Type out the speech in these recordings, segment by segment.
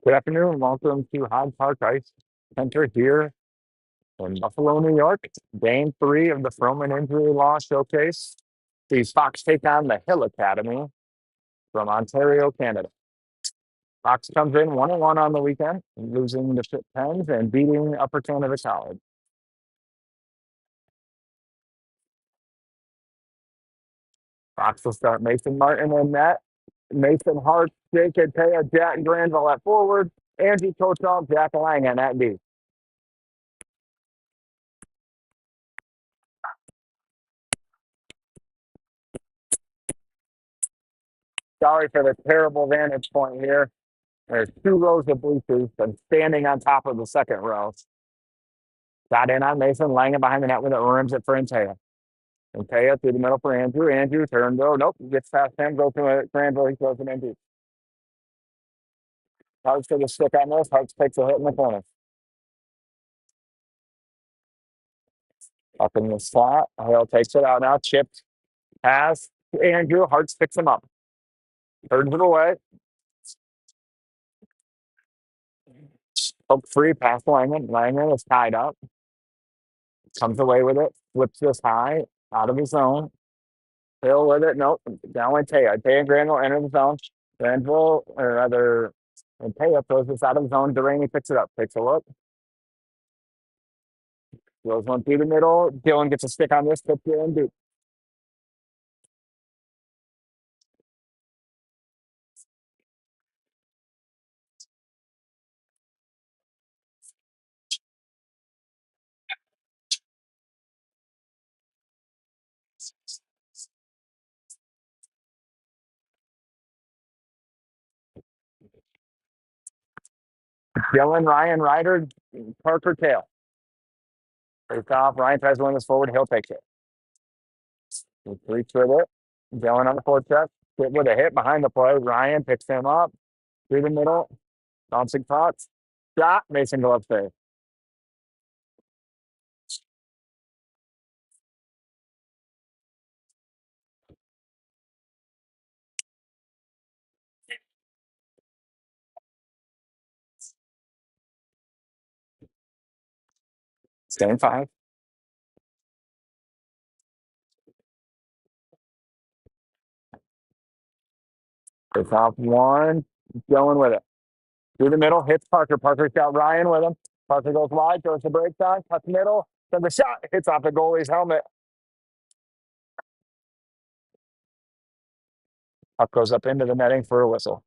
Good afternoon. Welcome to Hyde Park Ice Center here in Buffalo, New York. Game three of the Froman Injury Law Showcase. These Fox take on the Hill Academy from Ontario, Canada. Fox comes in 1-1 on the weekend, losing to Pitt Pens and beating Upper Canada College. Fox will start Mason Martin in net. Mason Hart, Jake Taya, Jack Granville at forward. Angie Kochal, Jack Lang at D. Sorry for the terrible vantage point here. There's two rows of bleachers. I'm standing on top of the second row. Got in on Mason, Lang behind the net with it, rims it for Antaya. Antaya through the middle for Andrew. Andrew turned though. Nope, gets past him, goes to Granville. He throws it in deep. Hart's to the stick on this. Hart's takes a hit in the corner. Up in the slot. Hale takes it out now. Chipped. Pass. Andrew. Hart's picks him up. Turns it away. Hook free. Pass Langen. Langen is tied up. Comes away with it. Flips this high. Out of his zone. Hill with it. Nope. Down with Taya. Taya and Granville enter the zone. Granville, or rather, and Taya throws this out of zone. Delaney picks it up. Takes a look. Throws one through the middle. Dylan gets a stick on this. Puts it in deep. Dylan, Ryan, Ryder, Parker, Tail. Takes off. Ryan tries to win this forward. Hill takes it. He reach with it. Dylan on the forward check. Get with a hit behind the play. Ryan picks him up. Through the middle. Bouncing Fox. Shot. Mason go upstairs. Staying five. Takes off one. Dylan with it. Through the middle, hits Parker. Parker's got Ryan with him. Parker goes wide, throws the break down, cuts middle. Then the shot hits off the goalie's helmet. Puck goes up into the netting for a whistle.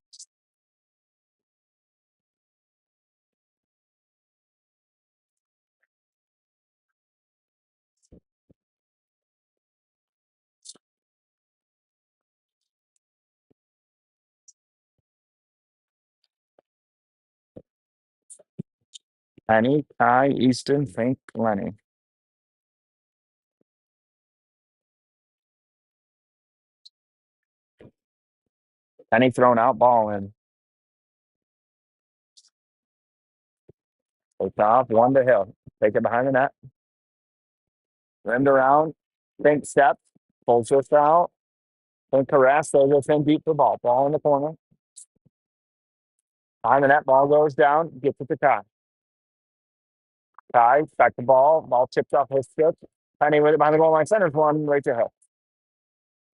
Penny, Kai, Easton, Fink, Lenny. Penny thrown out, ball in. Takes off, one to Hill. Take it behind the net. Rimmed around. Fink steps, pulls this out. Fink caress, throws this in deep for ball. Ball in the corner. Behind the net, ball goes down, gets it to Kai. Kai, back the ball. Ball tipped off his stick. Penny with it behind the goal line, centers one right to Hill.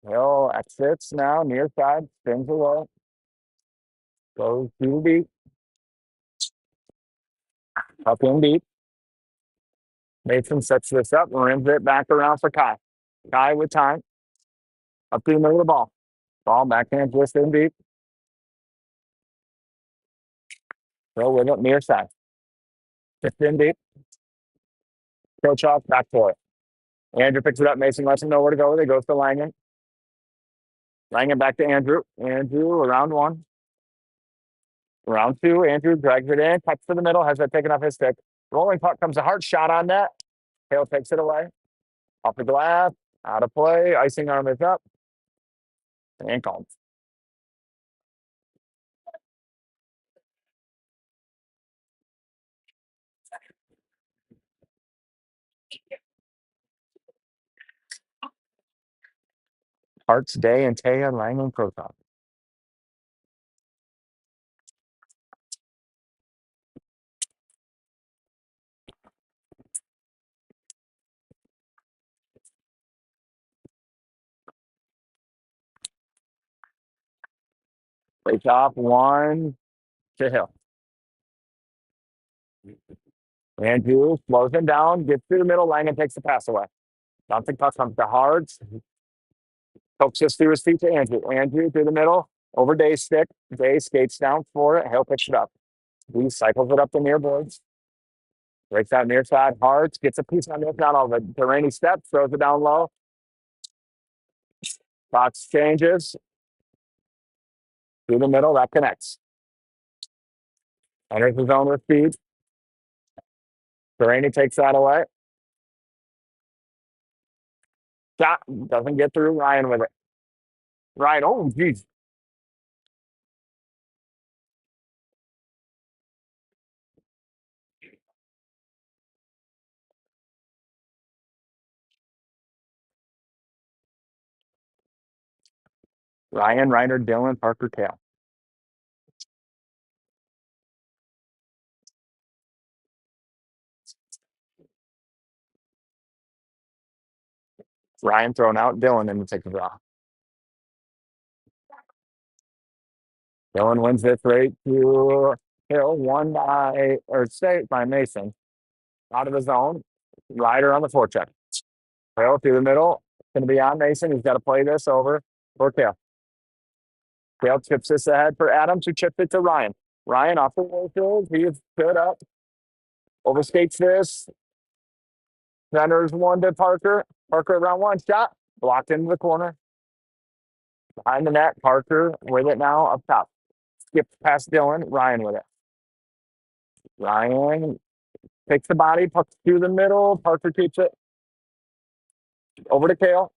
Hill exits now, near side, spins away. Goes too deep. Up in deep. Mason sets this up, rims it back around for Kai. Kai with time. Up to the middle of the ball. Ball backhand twist in deep. Hill with it, near side. Just in deep. Coach off, back for it. Andrew picks it up. Mason lets him know where to go with it. Goes to Langen. Langen back to Andrew. Andrew around one. Round two, Andrew drags it in, cuts to the middle, has that taken off his stick. Rolling puck comes a hard shot on net. Hale takes it away. Off the glass, out of play. Icing arm is up. And called. Hearts, Day, and Taya, Langland, Proton. Face off one to Hill. Andrew slows him down, gets through the middle, Langen takes the pass away. Bouncing puck comes to Hards. Pokes this through his feet to Andrew. Andrew through the middle, over Day's stick. Day skates down for it. Hill picks it up. He cycles it up the near boards. Breaks out near side. Hards gets a piece on this, not all of it. Delaney steps, throws it down low. Fox changes. Through the middle, that connects. Enters the zone with speed. Delaney takes that away. Shot doesn't get through. Ryan with it. Ryan, oh, geez. Ryan, Reiner, Dylan, Parker, Tail. Ryan thrown out. Dylan in the take the draw. Dylan wins this right to Hill. One by, or saved by Mason. Out of the zone. Ryder on the forecheck. Hill through the middle. Going to be on Mason. He's got to play this over for Tail. Tail chips this ahead for Adams, who chipped it to Ryan. Ryan off the wall. He is stood up. Overskates this. Centers one to Parker. Parker around one shot. Blocked into the corner. Behind the net. Parker with it now up top. Skipped past Dylan. Ryan with it. Ryan takes the body. Puck through the middle. Parker keeps it. Over to Kale.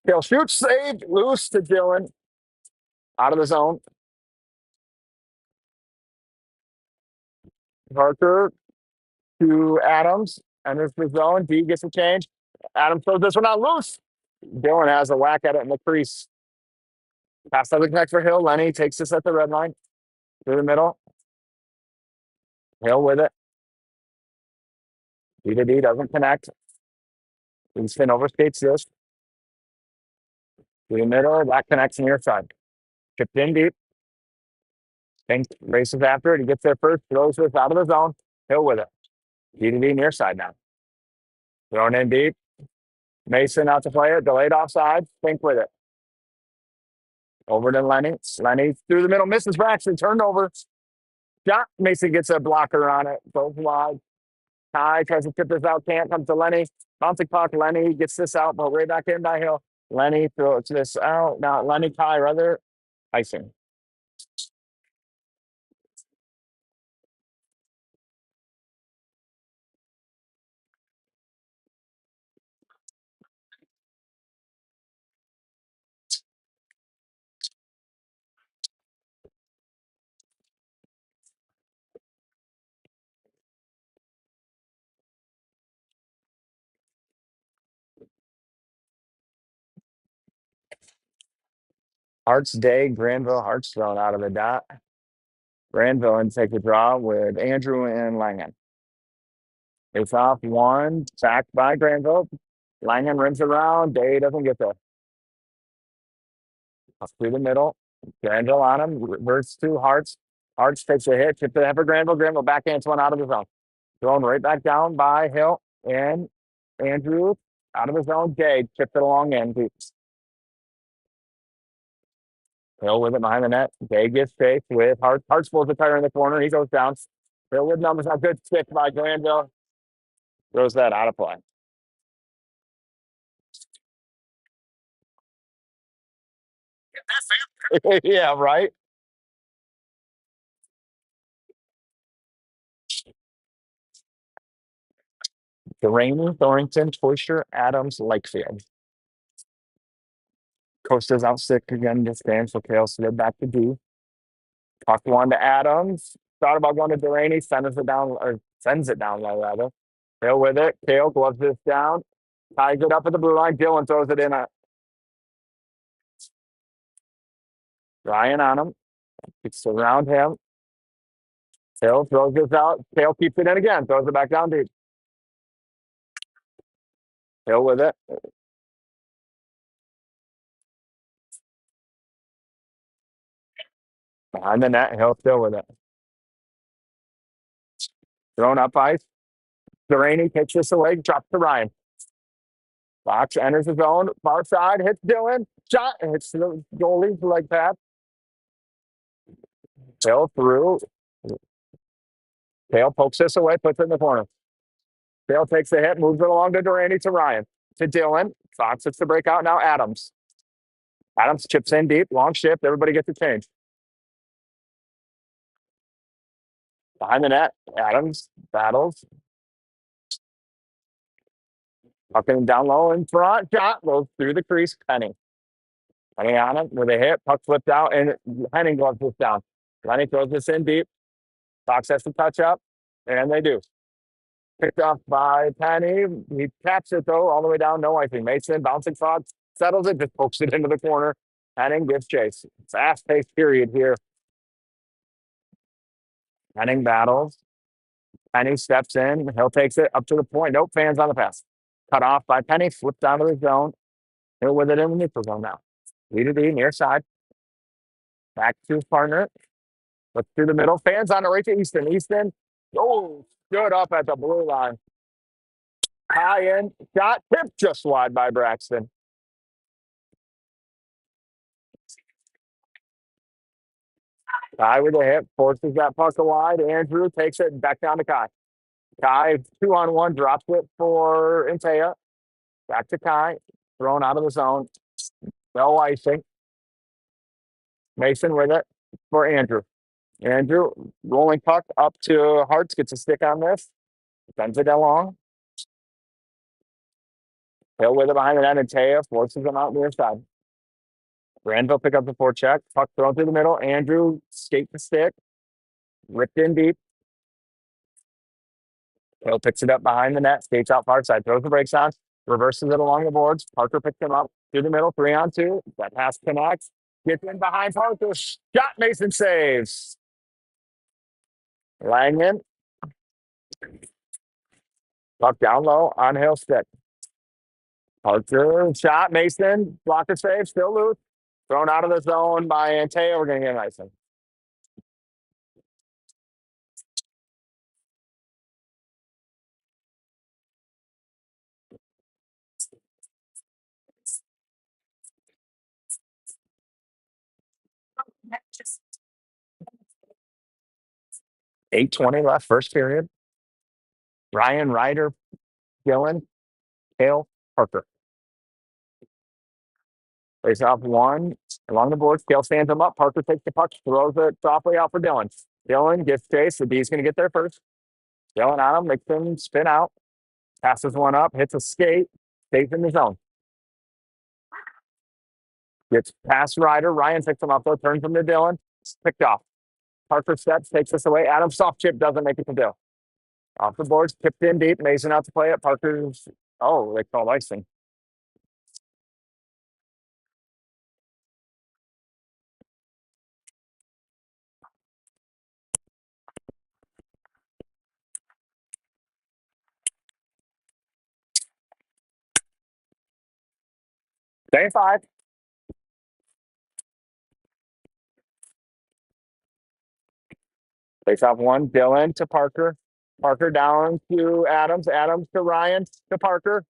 Kale shoots. Saved. Loose to Dylan. Out of the zone. Parker to Adams. Enters the zone. D gets a change. Adams throws this one out loose. Dylan has a whack at it in the crease. Pass doesn't connect for Hill. Lenny takes this at the red line. Through the middle. Hill with it. D to D doesn't connect. Easton overskates this. Through the middle. That connects near side. Chipped in deep. Fink races after it. He gets there first. Throws this out of the zone. Hill with it. D to D near side now. Thrown in deep. Mason out to play it. Delayed offside. Fink with it. Over to Lenny. Lenny through the middle. Misses Braxton. Turned over. Shot. Mason gets a blocker on it. Goes wide. Ty tries to tip this out. Can't. Comes to Lenny. Bouncing puck. Lenny gets this out. But right back in by Hill. Lenny throws this out. Now Lenny, Ty, rather. Icing. Hearts Day. Granville. Hearts thrown out of the dot. Granville and take the draw with Andrew and Langen. It's off one. Sacked by Granville. Langen rims around. Day doesn't get there. Up through the middle. Granville on him. Reverts to Hearts. Hearts takes a hit. Tip to the for Granville. Granville backhands one out of the zone. Thrown right back down by Hill and Andrew out of the zone. Day chipped it along in. Hill with it behind the net. Day gets chased with Hart. Hart pulls the tire in the corner. He goes down. Hill with numbers. A good stick by Granville. Throws that out of play. Yeah, right. Delaney, Thornton, Toysher, Adams, Lakefield. Costa's out sick again. Just stands for Kale slid back to D. Puck one to Adams. Thought about going to Delaney, sends it down low rather. Kale with it. Kale gloves this down. Ties it up at the blue line. Dylan throws it in. Ryan on him. It's around him. Kale throws this out. Kale keeps it in again. Throws it back down deep. Kale with it. Behind the net. Hill still with it. Thrown up ice. Delaney takes this away. Drops to Ryan. Fox enters his own. Far side. Hits Dylan. Shot. Hits the goalie like that. Hill through. Kale pokes this away. Puts it in the corner. Kale takes the hit. Moves it along to Durante to Ryan. To Dylan. Fox hits the breakout now. Adams. Adams chips in deep. Long shift. Everybody gets a change. Behind the net. Adams battles. Pucking down low in front. Shot goes through the crease. Penny. Penny on it with a hit. Puck flipped out and Henning gloves this down. Lenny throws this in deep. Fox has to touch up. And they do. Picked off by Penny. He taps it though, all the way down. No icing. Mason bouncing Fox. Settles it. Just pokes it into the corner. Henning gives chase. Fast paced period here. Henning battles. Penny steps in. Hill takes it up to the point. Nope. Fans on the pass. Cut off by Penny. Flipped out of the zone. Hill with it in the neutral zone now. Lead to D, near side. Back to his partner. Looks through the middle. Fans on it right to Easton. Easton. Oh, stood up at the blue line. High in. Shot tipped just wide by Braxton. Kai with a hit. Forces that puck wide. Andrew takes it back down to Kai. Kai 2-on-1. Drops it for Intea. Back to Kai. Thrown out of the zone. No icing. Mason with it for Andrew. Andrew rolling puck up to Hartz. Gets a stick on this. Sends it along. Hill with it behind the net. And Taya forces him out near side. Granville pick up the forecheck. Puck thrown through the middle. Andrew skate the stick. Ripped in deep. Hill picks it up behind the net. Skates out far side. Throws the brakes on. Reverses it along the boards. Parker picks him up through the middle. 3-on-2. That pass connects. Gets in behind Parker. Shot. Mason saves. Langen. Puck down low on Hill stick. Parker shot. Mason. Blocker save. Still loose. Thrown out of the zone by Anteo. We're going to get an icing. Just 8:20 left, first period. Ryan, Ryder, Gillen, Hale, Parker. Face off one along the board. Scale stands him up. Parker takes the puck, throws it softly out for Dylan. Dylan gets chase. The D's going to get there first. Dylan on him, makes him spin out. Passes one up, hits a skate, stays in the zone. Gets past Ryder. Ryan picks him up, though, turns him to Dylan. Picked off. Parker steps, takes this away. Adam soft chip doesn't make it to Dill. Off the boards, tipped in deep. Mason out to play it. Parker's, they call icing. Day 5. Face off one. Dylan to Parker. Parker down to Adams. Adams to Ryan to Parker.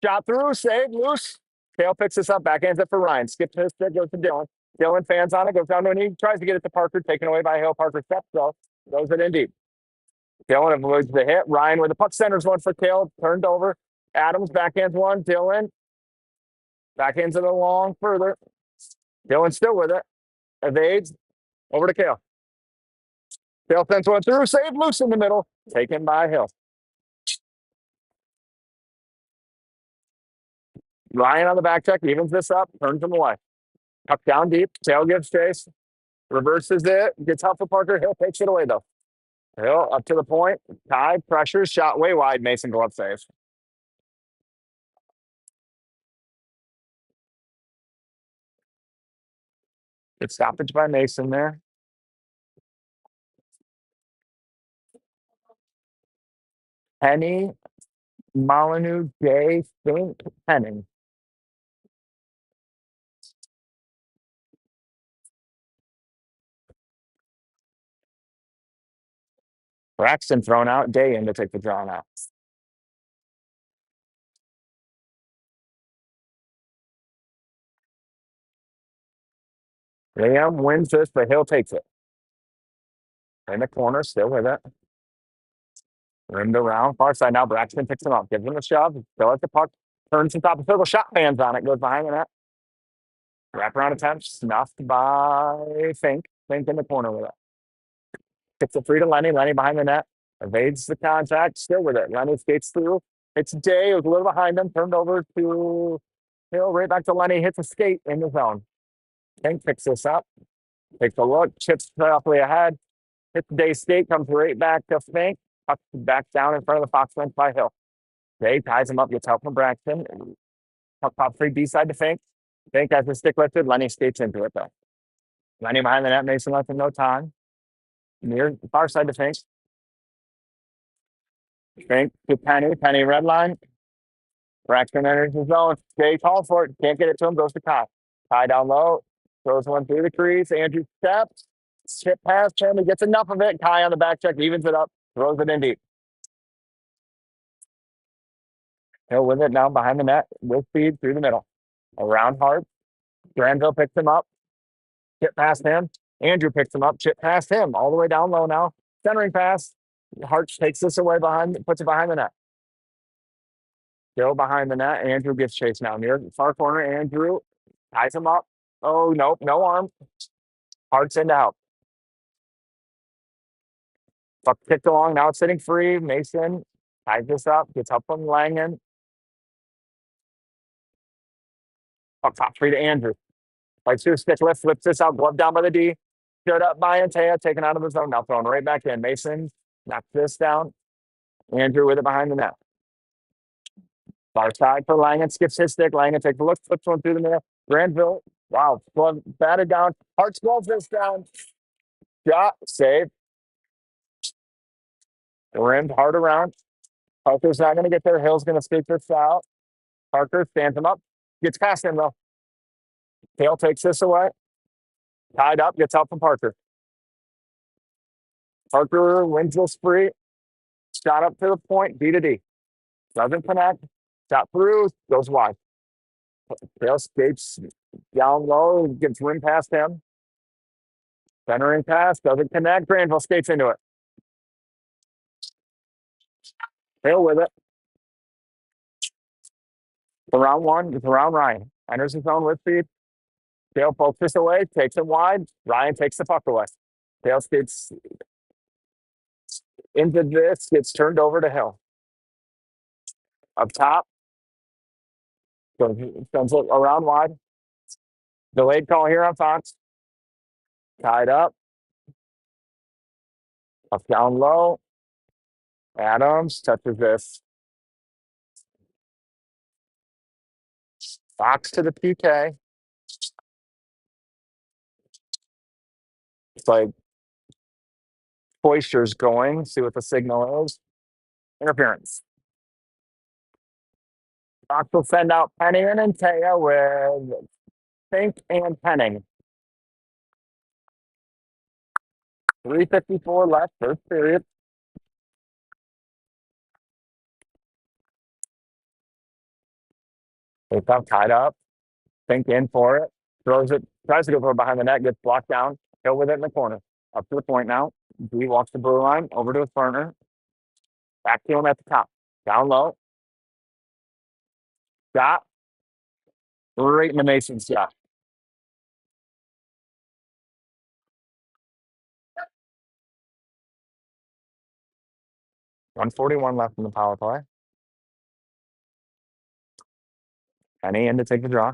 Shot through. Save. Loose. Kale picks this up. Backhands it for Ryan. Skips his stick. Goes to Dylan. Dylan fans on it. Goes down to a knee. Tries to get it to Parker. Taken away by Hill. Parker steps though. Throws it in deep. Dylan avoids the hit. Ryan with the puck centers one for Kale. Turned over. Adams backhands one. Dylan. Backhands it along further. Dylan still with it. Evades. Over to Kale. Kale sends one through. Save loose in the middle. Taken by Hill. Ryan on the back check, evens this up, turns him away. Tuck down deep, tail gives chase, reverses it, gets help for Parker. Hill takes it away though. Hill up to the point, tied, pressures, shot way wide. Mason glove save. Good stoppage by Mason there. Penny, Molyneux, Jay, Fink, Penning. Braxton thrown out, Day in to take the draw now. Liam wins this, but Hill takes it. In the corner, still with it. Rimmed around, far side now. Braxton picks him up, gives him a shove, still at the puck, turns some top of circle, shot fans on it, goes behind the net. Wraparound attempt, snuffed by Fink. Fink in the corner with it. Gets it free to Lenny. Lenny behind the net. Evades the contact, still with it. Lenny skates through. It's Day, it was a little behind him, turned over to Hill, right back to Lenny, hits a skate in the zone. Fink picks this up, takes a look, chips softly ahead, hits Day skate, comes right back to Fink, tucks back down in front of the Fox bench by Hill. Day ties him up, gets help from Braxton. Top three B side to Fink. Fink has the stick lifted. Lenny skates into it though. Lenny behind the net. Mason left him no time. Near far side to Fink. Fink to Penny. Penny red line. Braxton enters the zone. Day calls for it. Can't get it to him. Goes to Kai. Kai down low. Throws one through the crease. Andrew steps. Chip past him. He gets enough of it. Kai on the back check. Evens it up. Throws it in deep. Hill with it now behind the net. With speed through the middle. Around Hart. Granville picks him up. Chip past him. Andrew picks him up. Chip past him. All the way down low now. Centering pass. Hart takes this away behind. Puts it behind the net. Still behind the net. Andrew gets chased now. Near far corner. Andrew ties him up. Oh, nope. No arm. Hart's in to help. Puck kicked along. Now it's sitting free. Mason ties this up. Gets help from Langen. Puck top three to Andrew. Like two stick lift. Flips this out. Glove down by the D. Stood up by Antea. Taken out of the zone. Now thrown right back in. Mason knocks this down. Andrew with it behind the net. Far side for Langen. Skips his stick. Langen takes a look. Flips one through the middle. Granville. Wow. Glove batted down. Hart slows this down. Shot. Save. Rimmed hard around. Parker's not going to get there. Hill's going to skate this out. Parker stands him up. Gets past him though. Hale takes this away. Tied up. Gets help from Parker. Parker wins this free. Shot up to the point. D to D. Doesn't connect. Shot through. Goes wide. Hale skates down low. Gets rim past him. Centering pass. Doesn't connect. Granville skates into it. Hale with it. Around one. It's around Ryan. Enters his zone with speed. Dale pokes this away. Takes it wide. Ryan takes the puck away. Dale skates into this. Gets turned over to Hill. Up top. Comes around wide. Delayed call here on Fox. Tied up. Up down low. Adams touches this. Fox to the PK. It's like Boister's going. See what the signal is. Interference. Fox will send out Penny and Antea with Fink and Penning. 3:54 left, first period. They got tied up. Fink in for it. Throws it. Tries to go for it behind the net. Gets blocked down. Hill with it in the corner. Up to the point now. D walks the blue line. Over to his partner. Back to him at the top. Down low. Shot. Right in the Mason's shot. 141 left in the power play. Penny in to take the draw.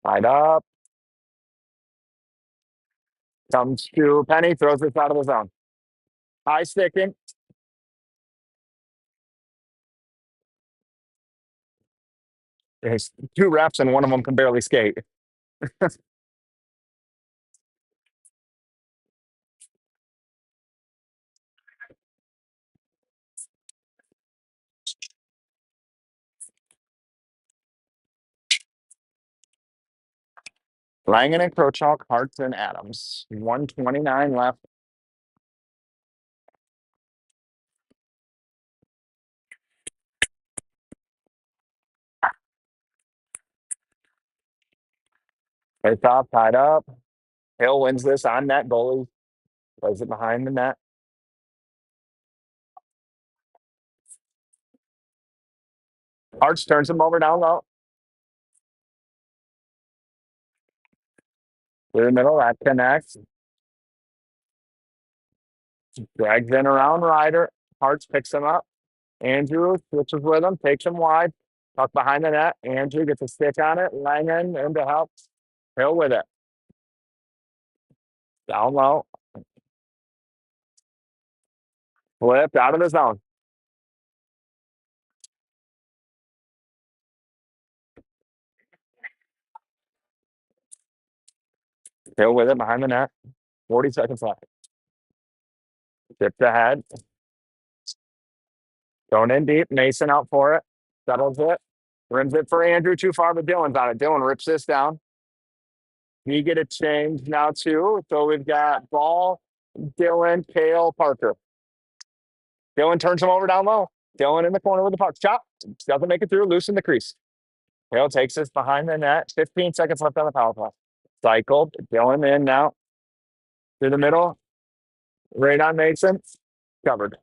Tied up. Comes to Penny, throws this out of the zone. High sticking. There's two reps and one of them can barely skate. Langen and Krochak, Hartz and Adams. 129 left. Face off, tied up. Hill wins this on net goalie. Plays it behind the net. Hartz turns him over down low. Through the middle, that connects. Drags in around Ryder. Hartz picks him up. Andrew switches with him, takes him wide. Tuck behind the net. Andrew gets a stick on it. Langen in to help. Hill with it. Down low. Flipped out of the zone. Hill with it behind the net. 40 seconds left. Tipped ahead. Going in deep. Mason out for it. Settles it. Rims it for Andrew. Too far, but Dylan's on it. Dylan rips this down. We get a change now, too. So we've got Ball, Dylan, Kale, Parker. Dylan turns him over down low. Dylan in the corner with the puck. Chop. Doesn't make it through. Loose in the crease. Kale takes this behind the net. 15 seconds left on the power play. Cycled. Dylan in now. Through the middle. Right on Mason. Covered.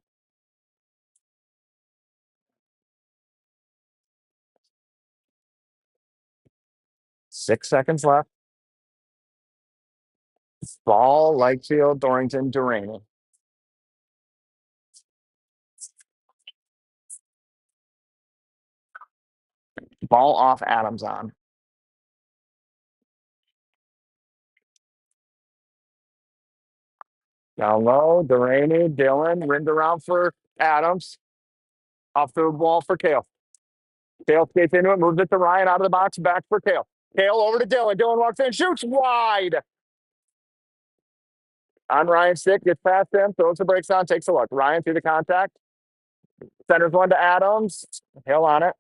6 seconds left. Ball, Lightfield, Dorrington, Duraney. Ball off, Adams on. Down low, Duraney, Dylan, rimmed around for Adams. Off the wall for Kale. Kale skates into it, moves it to Ryan out of the box, back for Kale. Kale over to Dylan. Dylan walks in, shoots wide. On Ryan's stick, gets past him, throws the brakes on, takes a look. Ryan through the contact. Centers one to Adams. Hill on it.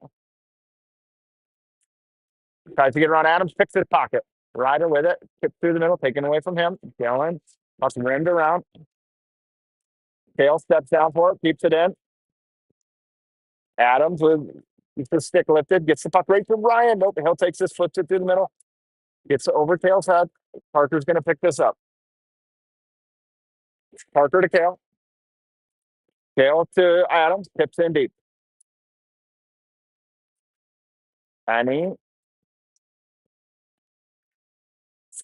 Tries to get around Adams, picks his pocket. Ryder with it, tips through the middle, taken away from him. Dylan, rimmed around. Kale steps down for it, keeps it in. Adams with the stick lifted, gets the puck right from Ryan. Nope, Hill takes this, flips it through the middle, gets over Kale's head. Parker's going to pick this up. Parker to Kale. Kale to Adams, tips in deep. Penny.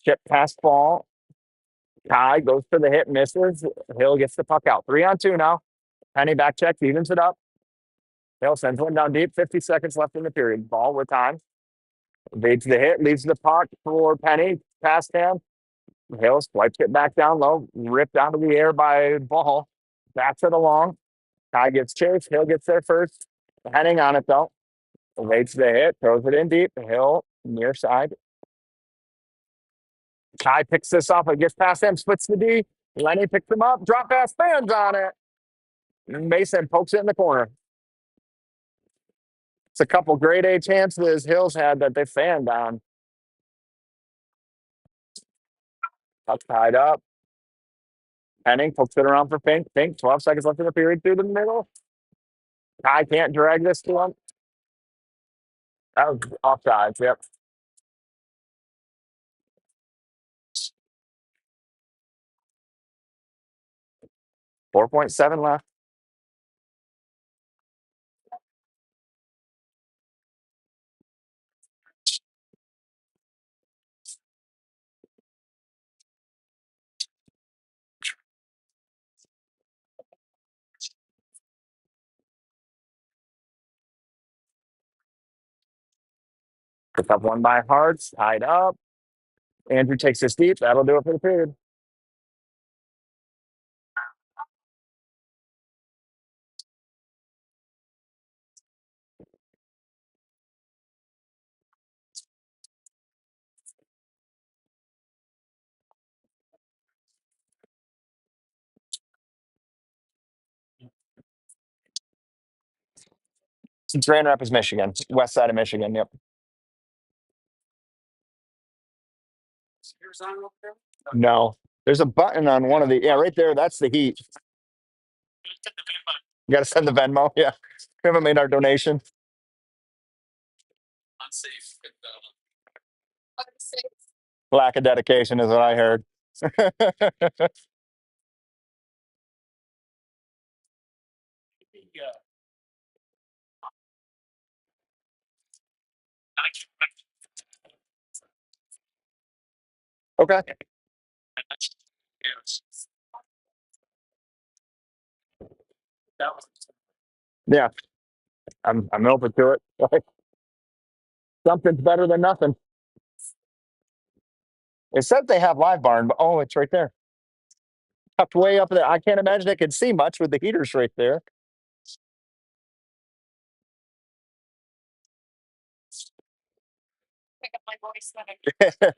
Chip pass ball. Ty goes for the hit, misses. Hill gets the puck out. 3-on-2 now. Penny back check, evens it up. Hill sends one down deep. 50 seconds left in the period. Ball with time. Evades the hit, leaves the puck for Penny. Past him. Hill swipes it back down low. Ripped out of the air by Ball. Backs it along. Ty gets chased. Hill gets there first. Henning on it though. Evades the hit. Throws it in deep. Hill near side. Ty picks this up and gets past him. Splits the D. Lenny picks him up. Drop pass. Fans on it. Mason pokes it in the corner. It's a couple grade A chances Hill's had that they fanned on. Puck tied up. Henning pokes it around for Pink. Pink, 12 seconds left in the period through the middle. Ty can't drag this to him. That was offsides, yep. .7 left. Pick up one by Hearts, tied up. Andrew takes this deep. That'll do it for the period. Grand Rapids, Michigan, west side of Michigan. Yep. No, there's a button on one of the, yeah, right there. That's the heat. You got to send the Venmo. Yeah. We haven't made our donation. Lack of dedication is what I heard. Okay. Yeah, I'm open to it. Like, something's better than nothing. It said they have live barn, but oh, it's right there. Tucked way up there. I can't imagine they could see much with the heaters right there.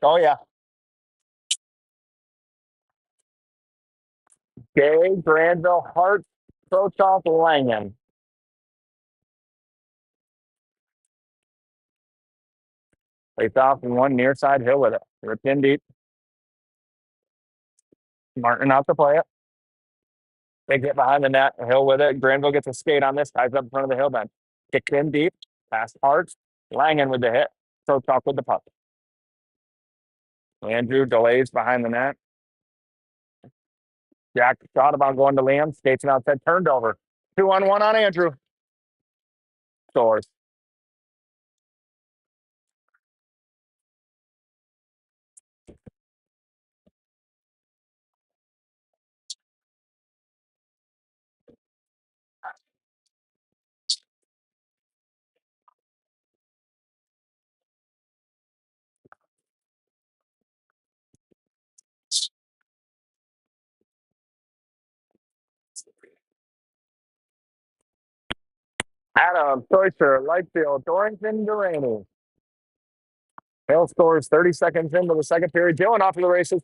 Oh yeah. Gay, Granville, Hart, Protoff, Langen. Face off in one near side hill with it. Ripped in deep. Martin out to play it. They get behind the net. Hill with it. Granville gets a skate on this. Ties up in front of the hill bench. Kicked in deep. Past Hart. Langen with the hit. Protoff with the puck. Andrew delays behind the net. Jack thought about going to Liam. Skates it outside. Turned over. 2-on-1 on Andrew. Scores. Adam, Toyster, Lightfield, Dorrington, Duraney. Hill scores 30 seconds into the second period. Dylan off of the races.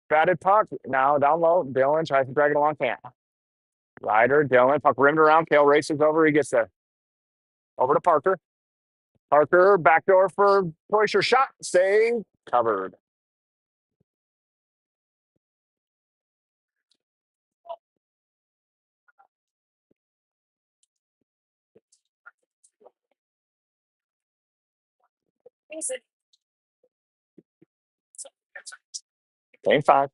Batted puck. Now down low. Dylan tries to drag it along. Can't. Ryder, Dylan. Puck rimmed around. Kale races over. He gets there. Over to Parker. Parker, backdoor for Toyster. Shot. Save. Covered. Game 5.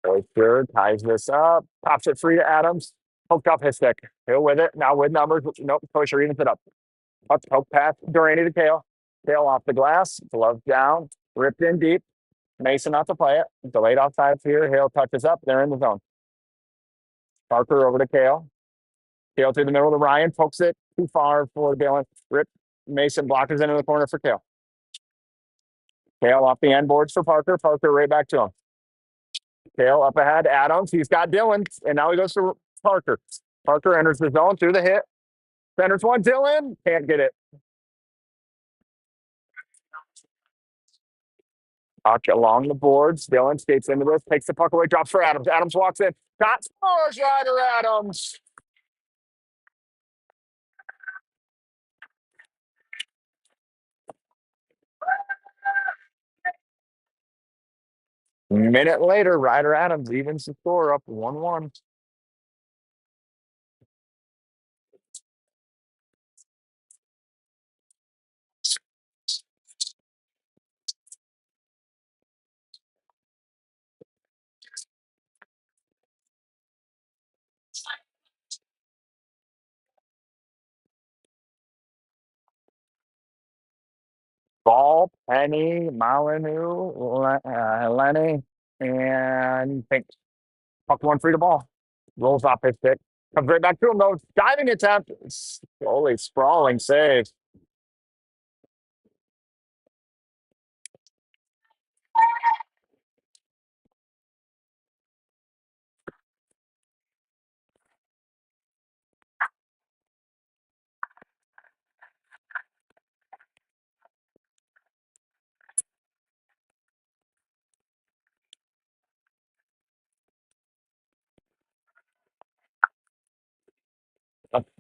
Toyster ties this up. Pops it free to Adams. Poked off his stick. Hill with it. Now with numbers. Nope. Toyster evens it up. Poke pass. Duraney to Kale. Kale off the glass. Glove down. Ripped in deep. Mason out to play it. Delayed offside here. Hale touches up. They're in the zone. Parker over to Kale. Kale through the middle to Ryan. Pokes it too far for Dylan. Rip. Mason blockers into the corner for Kale. Kale off the end boards for Parker. Parker right back to him. Kale up ahead. Adams. He's got Dylan. And now he goes to Parker. Parker enters the zone through the hit. Centers one. Dylan. Can't get it. Puck along the boards. Dylan skates into this. Takes the puck away. Drops for Adams. Adams walks in. Got scores. Ryder Adams. Minute later, Ryder Adams evens the score up 1-1. Ball, Penny, Molyneux, Lenny, and Pink. Puck one free to ball. Rolls off his stick. Comes right back to him though. Diving attempt. Slowly sprawling save.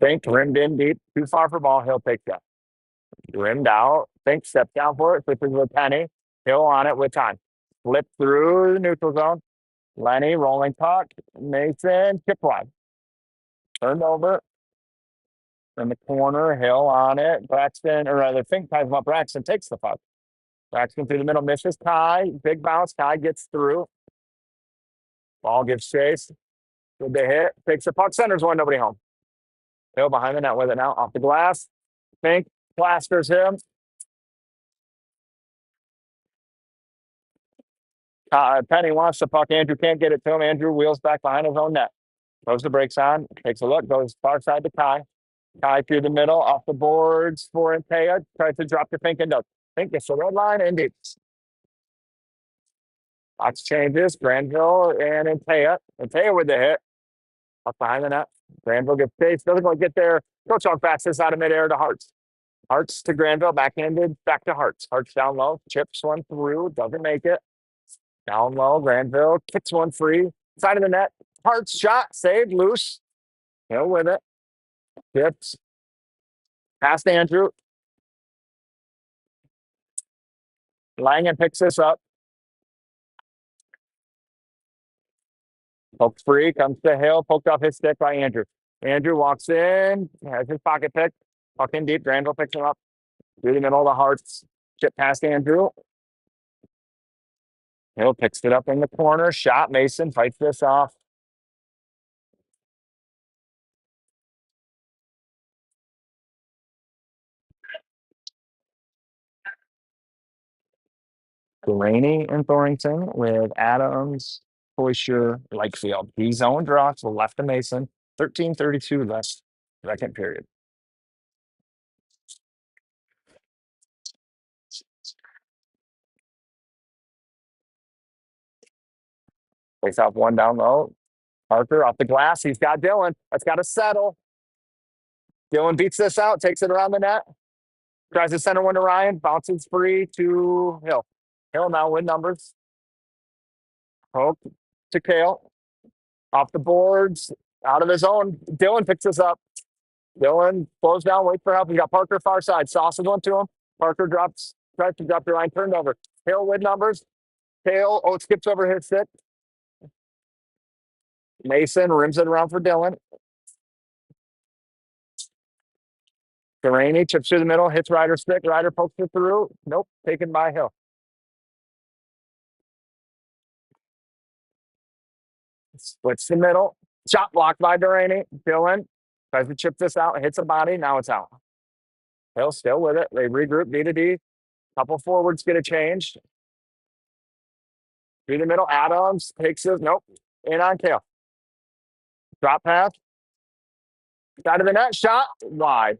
Fink rimmed in deep. Too far for ball. He'll take that. Rimmed out. Fink steps down for it. Switches with Penny. Hill on it with time. Flip through the neutral zone. Lenny rolling puck. Mason chip wide. Turned over in the corner. Hill on it. Braxton, or rather, Fink ties him up. Braxton takes the puck. Braxton through the middle. Misses Kai. Big bounce. Kai gets through. Ball gives chase. Good to hit. Takes the puck. Centers one. Nobody home. Hill behind the net with it now. Off the glass. Fink plasters him. Penny wants the puck. Andrew can't get it to him. Andrew wheels back behind his own net. Throws the brakes on. Takes a look. Goes far side to Kai. Kai through the middle. Off the boards for Impea. Tries to drop to Fink and does. Fink gets the red line and deep. Box changes. Granville and Impea. Impea with the hit. Up behind the net. Granville gets chased. Doesn't quite get there. Coach on fastest out of midair to Hartz. Hartz to Granville. Backhanded. Back to Hartz. Hartz down low. Chips one through. Doesn't make it. Down low. Granville kicks one free. Side of the net. Hartz shot. Saved. Loose. Hill with it. Chips. Past Andrew. Langen picks this up. Pokes free. Comes to Hill. Poked off his stick by Andrew. Andrew walks in. Has his pocket pick. Puck in deep. Granville picks him up. Through the middle of the Hearts. Chip past Andrew. Hill picks it up in the corner. Shot. Mason fights this off. Delaney and Thornton with Adams, Hoisher, Lakefield. He zone draw to the left of Mason. 13:32 left, second period. Face off one down low. Parker off the glass. He's got Dylan. That's got to settle. Dylan beats this out, takes it around the net. Tries to center one to Ryan. Bounces free to Hill. Hill now with numbers. Poke to Kale. Off the boards. Out of his own. Dylan picks this up. Dylan slows down, waits for help. He got Parker far side. Sauces one to him. Parker tries to drop the line, turned over. Hale with numbers. Hale, skips over his stick. Mason rims it around for Dylan. Delaney chips through the middle, hits Ryder's stick. Ryder pokes it through. Nope, taken by Hill. Splits the middle. Shot blocked by Delaney. Dylan tries to chip this out, hits a body. Now it's out. Hill still with it. They regroup D to D. Couple forwards get a change. Through the middle, Adams takes his. Nope. In on Kale. Drop pass. Side of the net. Shot wide.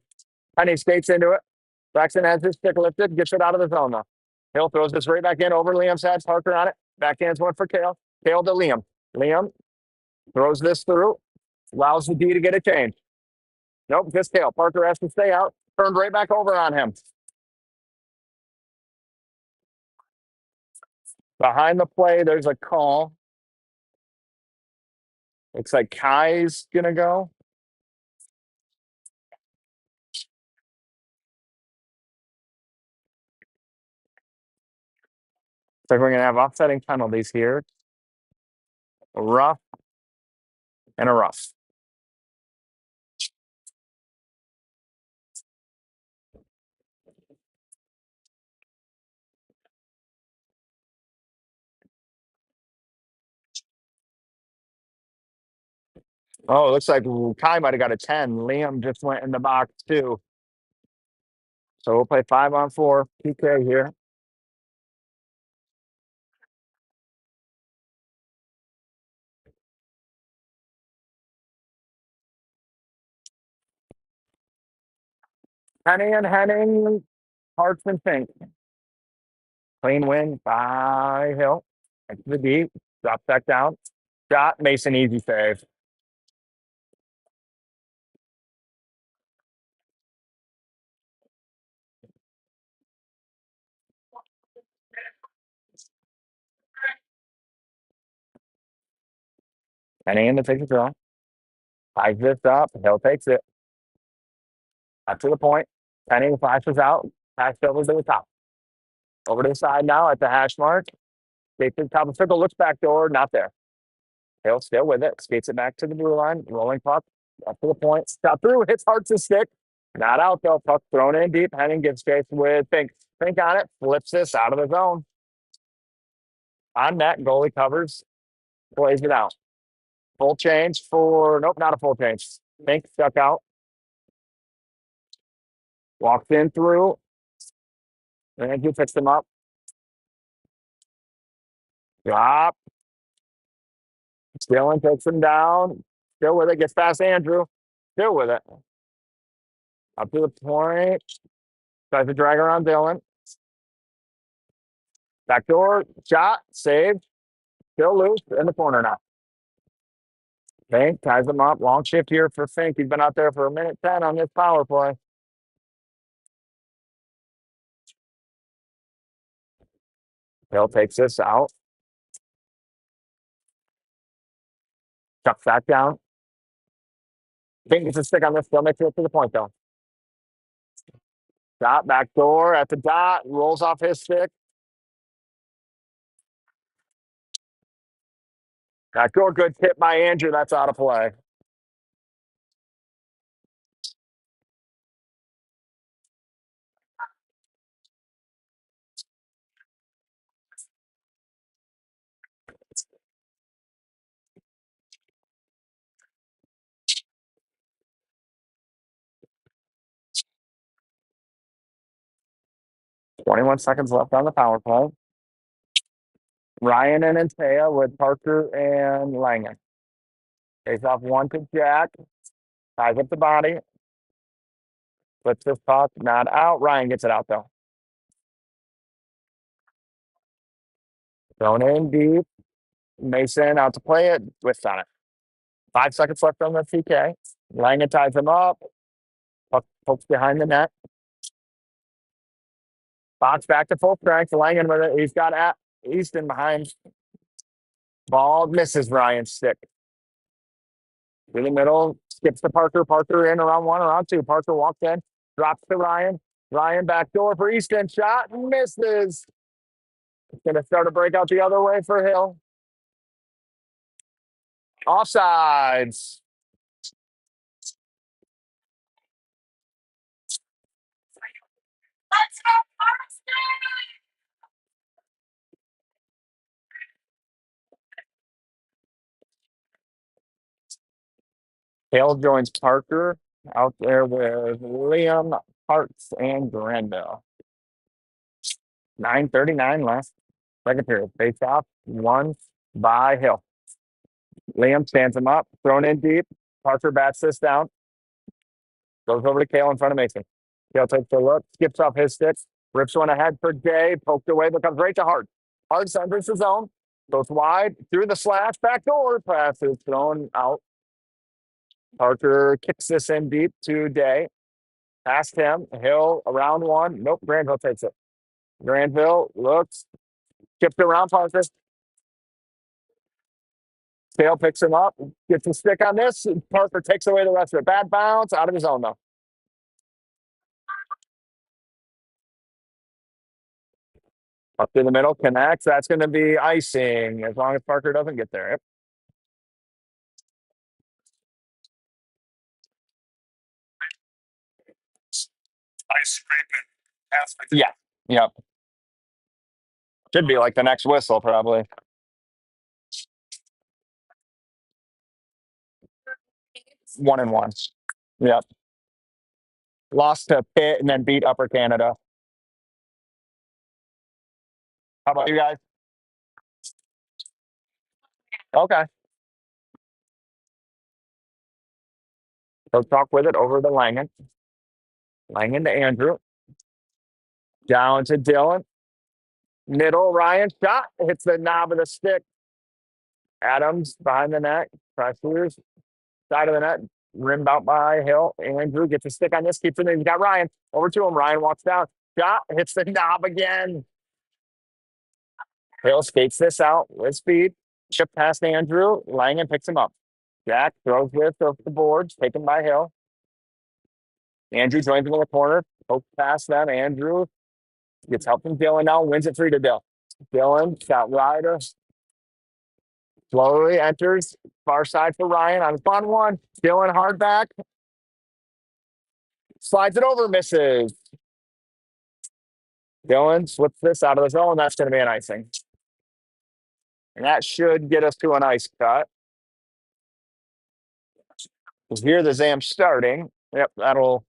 Penny skates into it. Braxton has his stick lifted. Gets it out of the zone though. Hill throws this right back in over Liam's head. Parker on it. Backhands one for Kale. Kale to Liam. Liam throws this through. Allows the D to get a change. Nope, just Kale. Parker has to stay out. Turned right back over on him. Behind the play, there's a call. Looks like Kai's gonna go. So we're gonna have offsetting penalties here. A rough and a rough. Oh, it looks like Kai might have got a 10. Liam just went in the box too. So we'll play 5-on-4 PK here. Henning, Hearts and Fink. Clean win by Hill. Into the deep. Drop back down. Shot. Mason easy save. Henning in to take the throw. Ties this up. Hill takes it. Up to the point. Henning flashes out. Pass over to the top. Over to the side now at the hash mark. Skates to the top of the circle. Looks back door. Not there. Hill still with it. Skates it back to the blue line. Rolling puck. Up to the point. Shot through. Hits Hart's stick. Not out though. Puck thrown in deep. Henning gives chase with Fink. Fink on it. Flips this out of the zone. On net. Goalie covers. Plays it out. Full change for. Nope, not a full change. Fink stuck out. Walks in through. And he picks them up. Drop. Dylan takes him down. Still with it. Gets past Andrew. Still with it. Up to the point. Tries to drag around Dylan. Backdoor. Shot. Saved. Still loose. In the corner now. Fink ties him up. Long shift here for Fink. He's been out there for 1:10 on this power play. Hill takes this out. Chucks back down. Fink gets a stick on this. Still makes it to the point though. Shot back door at the dot. Rolls off his stick. Backdoor good tip by Andrew. That's out of play. Twenty-one seconds left on the power play. Ryan and Antea with Parker and Langen. Takes off one to Jack. Ties up the body. Flips this puck. Not out. Ryan gets it out though. Thrown in deep. Mason out to play it. Twist on it. 5 seconds left on the PK. Langen ties him up. Puck pokes behind the net. Box back to full strength. Langen with it. He's got Easton behind. Ball misses Ryan's stick. In the middle, skips to Parker. Parker in around 1, around 2. Parker walks in, drops to Ryan. Ryan back door for Easton. Shot misses. It's going to start a breakout the other way for Hill. Offsides. Hill joins Parker out there with Liam, Hartz, and Granville. 9:39 left. Second period. Face off. One by Hill. Liam stands him up. Thrown in deep. Parker bats this down. Goes over to Kale in front of Mason. Kale takes a look. Skips off his stick. Rips one ahead for Jay. Poked away. But comes right to Hart. Hart enters the zone. Goes wide. Through the slash. Back door. Pass is thrown out. Parker kicks this in deep to Day. Past him. Hill around one. Nope. Granville takes it. Granville looks. Skips around Parker. Kale picks him up. Gets a stick on this. Parker takes away the rest of it. Bad bounce. Out of his zone though. Up to the middle. Connects. That's going to be icing as long as Parker doesn't get there. Yep. Ice scraping. Yeah. Yep. Should be like the next whistle, probably. 1-1. Yep. Lost to Pitt and then beat Upper Canada. How about you guys? Okay. So talk with it over to Langen. Langen to Andrew. Down to Dylan. Middle, Ryan shot. Hits the knob of the stick. Adams behind the net. Pressures. Side of the net. Rimmed out by Hill. Andrew gets a stick on this. Keeps it in. He's got Ryan. Over to him. Ryan walks down. Shot. Hits the knob again. Hill skates this out with speed. Chip past Andrew. Langen picks him up. Jack throws with the boards. Taken by Hill. Andrew joins him in the corner. Pokes past them. Andrew gets help from Dylan now. Wins it 3 to Dylan. Dylan got Ryder. Slowly enters. Far side for Ryan on fun one. Dylan hard back. Slides it over. Misses. Dylan slips this out of the zone. That's going to be an icing. And that should get us to an ice cut. Here the Zam starting. Yep, that'll